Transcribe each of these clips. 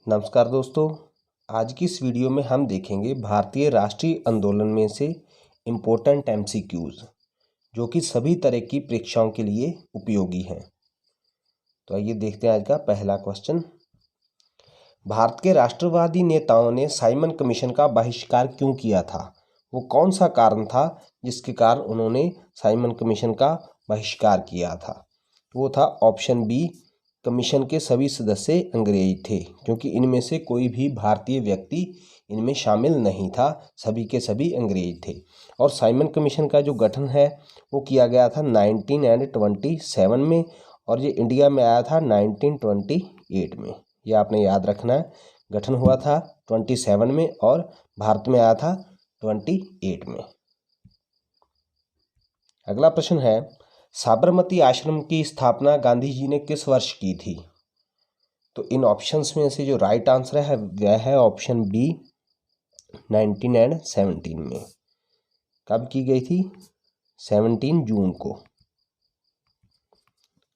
नमस्कार दोस्तों। आज की इस वीडियो में हम देखेंगे भारतीय राष्ट्रीय आंदोलन में से इम्पोर्टेंट एमसीक्यूज जो कि सभी तरह की परीक्षाओं के लिए उपयोगी हैं। तो आइए देखते हैं आज का पहला क्वेश्चन। भारत के राष्ट्रवादी नेताओं ने साइमन कमीशन का बहिष्कार क्यों किया था? वो कौन सा कारण था जिसके कारण उन्होंने साइमन कमीशन का बहिष्कार किया था? वो था ऑप्शन बी, कमीशन के सभी सदस्य अंग्रेज थे, क्योंकि इनमें से कोई भी भारतीय व्यक्ति इनमें शामिल नहीं था, सभी के सभी अंग्रेज थे। और साइमन कमीशन का जो गठन है वो किया गया था 1927 में और ये इंडिया में आया था 1928 में। ये आपने याद रखना है, गठन हुआ था 27 में और भारत में आया था 28 में। अगला प्रश्न है, साबरमती आश्रम की स्थापना गांधी जी ने किस वर्ष की थी? तो इन ऑप्शंस में से जो राइट आंसर है वह है ऑप्शन बी, 1917 में। कब की गई थी? 17 जून को।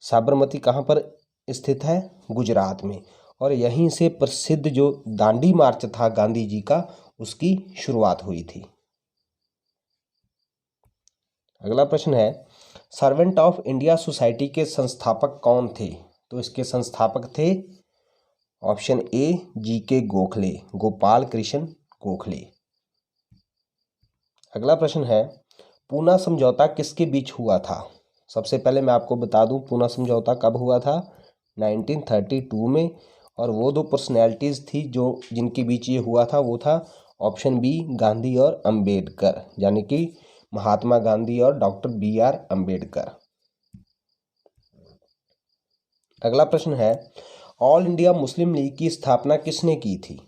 साबरमती कहाँ पर स्थित है? गुजरात में। और यहीं से प्रसिद्ध जो दांडी मार्च था गांधी जी का, उसकी शुरुआत हुई थी। अगला प्रश्न है, सर्वेंट ऑफ इंडिया सोसाइटी के संस्थापक कौन थे? तो इसके संस्थापक थे option A, GK. Gokhale, Gopal Krishna Gokhale. अगला प्रश्न है, पूना समझौता किसके बीच हुआ था? सबसे पहले मैं आपको बता दूं, पूना समझौता कब हुआ था? 1932 में। और वो दो पर्सनैलिटीज़ थी जो जिनके बीच ये हुआ था, वो था ऑप्शन बी, गांधी और अंबेडकर, यानी कि महात्मा गांधी और डॉक्टर बी.आर. अंबेडकर। अगला प्रश्न है, ऑल इंडिया मुस्लिम लीग की स्थापना किसने की थी?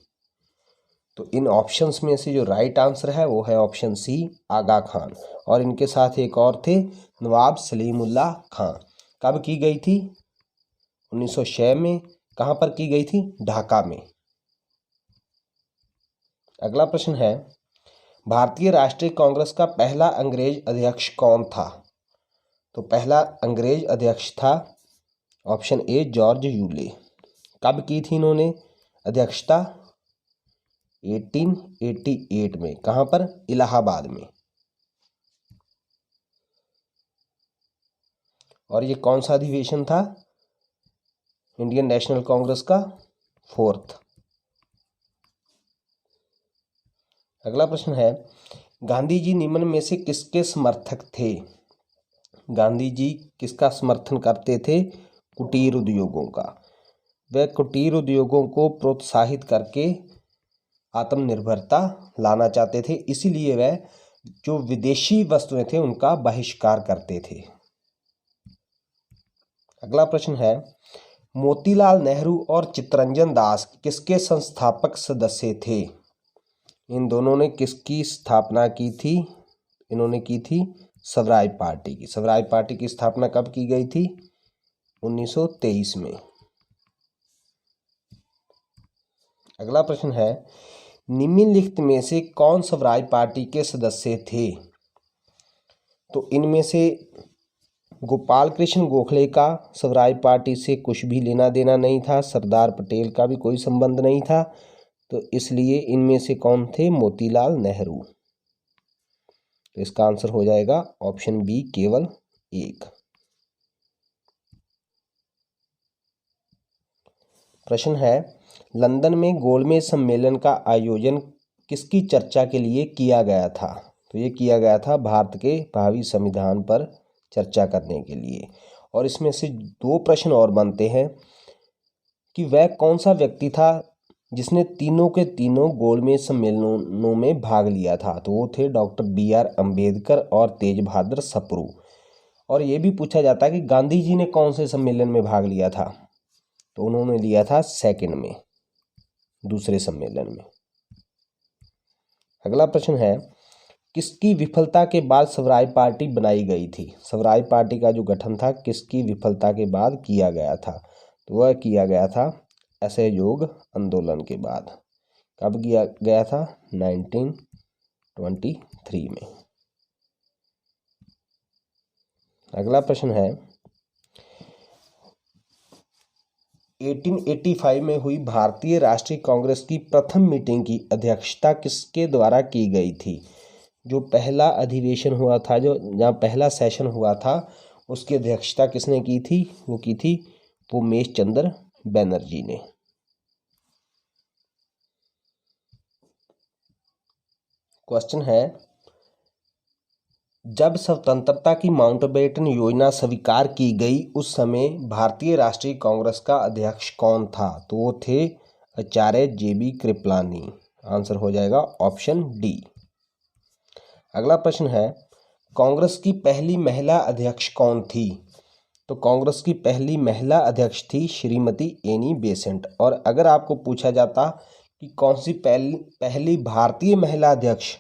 तो इन ऑप्शंस में से जो राइट आंसर है वो है ऑप्शन सी, आगा खान। और इनके साथ एक और थे, नवाब सलीमुल्लाह खां। कब की गई थी? 1906 में। कहाँ पर की गई थी? ढाका में। अगला प्रश्न है, भारतीय राष्ट्रीय कांग्रेस का पहला अंग्रेज अध्यक्ष कौन था? तो पहला अंग्रेज अध्यक्ष था ऑप्शन ए, जॉर्ज यूले। कब की थी इन्होंने अध्यक्षता? 1888 में। कहाँ पर? इलाहाबाद में। और ये कौन सा अधिवेशन था? इंडियन नेशनल कांग्रेस का 4th। अगला प्रश्न है, गांधी जी निम्न में से किसके समर्थक थे? गांधी जी किसका समर्थन करते थे? कुटीर उद्योगों का। वह कुटीर उद्योगों को प्रोत्साहित करके आत्मनिर्भरता लाना चाहते थे, इसीलिए वह जो विदेशी वस्तुएं थे उनका बहिष्कार करते थे। अगला प्रश्न है, मोतीलाल नेहरू और चित्तरंजन दास किसके संस्थापक सदस्य थे? इन दोनों ने किसकी स्थापना की थी? इन्होंने की थी स्वराज पार्टी की। स्वराज पार्टी की स्थापना कब की गई थी? 1923 में। अगला प्रश्न है, निम्नलिखित में से कौन स्वराज पार्टी के सदस्य थे? तो इनमें से गोपाल कृष्ण गोखले का स्वराज पार्टी से कुछ भी लेना देना नहीं था, सरदार पटेल का भी कोई संबंध नहीं था, तो इसलिए इनमें से कौन थे? मोतीलाल नेहरू। तो इसका आंसर हो जाएगा ऑप्शन बी, केवल एक। प्रश्न है, लंदन में गोलमेज सम्मेलन का आयोजन किसकी चर्चा के लिए किया गया था? तो ये किया गया था भारत के भावी संविधान पर चर्चा करने के लिए। और इसमें से दो प्रश्न और बनते हैं कि वह कौन सा व्यक्ति था जिसने तीनों के तीनों गोलमेज सम्मेलनों में भाग लिया था? तो वो थे डॉक्टर बी.आर. अंबेडकर और तेज बहादुर सप्रू। और ये भी पूछा जाता है कि गांधी जी ने कौन से सम्मेलन में भाग लिया था? तो उन्होंने लिया था सेकंड में, दूसरे सम्मेलन में। अगला प्रश्न है, किसकी विफलता के बाद स्वराज पार्टी बनाई गई थी? स्वराज पार्टी का जो गठन था किसकी विफलता के बाद किया गया था? तो वह किया गया था असहयोग आंदोलन के बाद। कब किया गया था? 1923 में। अगला प्रश्न है, 1885 में हुई भारतीय राष्ट्रीय कांग्रेस की प्रथम मीटिंग की अध्यक्षता किसके द्वारा की गई थी? जो पहला अधिवेशन हुआ था, जो जहाँ पहला सेशन हुआ था, उसकी अध्यक्षता किसने की थी? वो की थी उमेश चंद्र बनर्जी ने। क्वेश्चन है, जब स्वतंत्रता की माउंटबेटन योजना स्वीकार की गई उस समय भारतीय राष्ट्रीय कांग्रेस का अध्यक्ष कौन था? तो वो थे आचार्य JB कृपलानी। आंसर हो जाएगा ऑप्शन डी। अगला प्रश्न है, कांग्रेस की पहली महिला अध्यक्ष कौन थी? तो कांग्रेस की पहली महिला अध्यक्ष थी श्रीमती एनी बेसेंट। और अगर आपको पूछा जाता कि कौन सी पहली भारतीय महिला अध्यक्ष,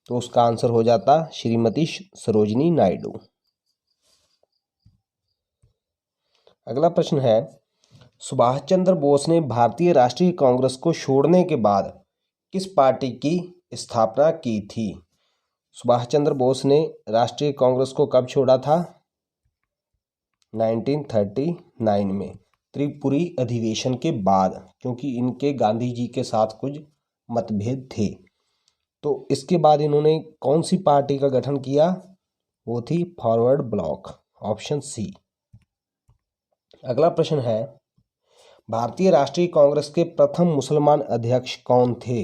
तो उसका आंसर हो जाता श्रीमती सरोजिनी नायडू। अगला प्रश्न है, सुभाष चंद्र बोस ने भारतीय राष्ट्रीय कांग्रेस को छोड़ने के बाद किस पार्टी की स्थापना की थी? सुभाष चंद्र बोस ने राष्ट्रीय कांग्रेस को कब छोड़ा था? 1939 में, त्रिपुरी अधिवेशन के बाद, क्योंकि इनके गांधी जी के साथ कुछ मतभेद थे। तो इसके बाद इन्होंने कौन सी पार्टी का गठन किया? वो थी फॉरवर्ड ब्लॉक, ऑप्शन सी। अगला प्रश्न है, भारतीय राष्ट्रीय कांग्रेस के प्रथम मुसलमान अध्यक्ष कौन थे?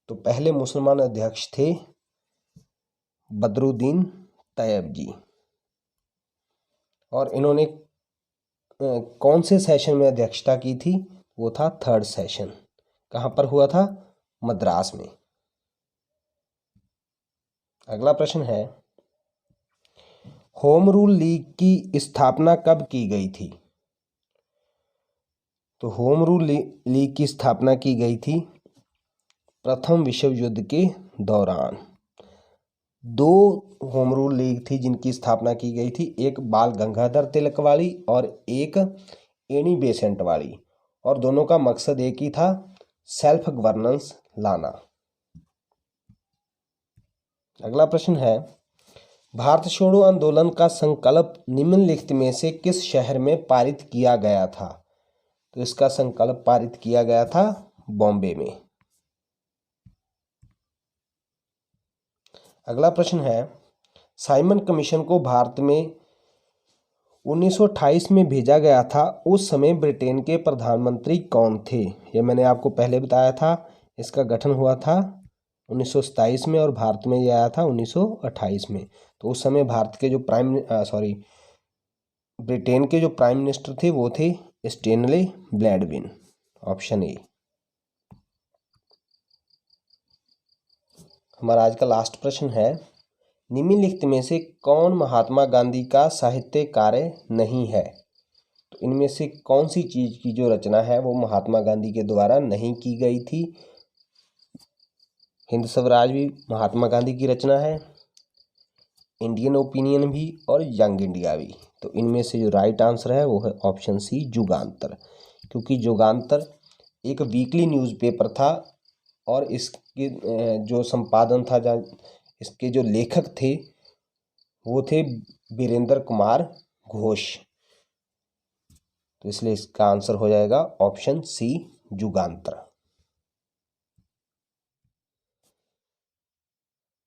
तो पहले मुसलमान अध्यक्ष थे बदरुद्दीन तैयब जी। और इन्होंने कौन से सेशन में अध्यक्षता की थी? वो था थर्ड सेशन। कहाँ पर हुआ था? मद्रास में। अगला प्रश्न है, होम रूल लीग की स्थापना कब की गई थी? तो होम रूल लीग की स्थापना की गई थी प्रथम विश्व युद्ध के दौरान। दो होम रूल लीग थी जिनकी स्थापना की गई थी, एक बाल गंगाधर तिलक वाली और एक एनी बेसेंट वाली। और दोनों का मकसद एक ही था, सेल्फ गवर्नेंस लाना। अगला प्रश्न है, भारत छोड़ो आंदोलन का संकल्प निम्नलिखित में से किस शहर में पारित किया गया था? तो इसका संकल्प पारित किया गया था बॉम्बे में। अगला प्रश्न है, साइमन कमीशन को भारत में 1928 में भेजा गया था। उस समय ब्रिटेन के प्रधानमंत्री कौन थे? ये मैंने आपको पहले बताया था। इसका गठन हुआ था 1927 में और भारत में ये आया था 1928 में। तो उस समय भारत के जो ब्रिटेन के जो प्राइम मिनिस्टर थे वो थे स्टेनले ब्लैडविन, ऑप्शन ए। हमारा आज का लास्ट प्रश्न है, निम्नलिखित में से कौन महात्मा गांधी का साहित्य कार्य नहीं है? तो इनमें से कौन सी चीज की जो रचना है वो महात्मा गांधी के द्वारा नहीं की गई थी? हिंद स्वराज भी महात्मा गांधी की रचना है, इंडियन ओपिनियन भी, और यंग इंडिया भी। तो इनमें से जो राइट आंसर है वो है ऑप्शन सी, युगांतर। क्योंकि युगांतर एक वीकली न्यूज़पेपर था और इसके जो संपादन था, जहाँ इसके जो लेखक थे वो थे वीरेंद्र कुमार घोष। तो इसलिए इसका आंसर हो जाएगा ऑप्शन सी, युगांतर।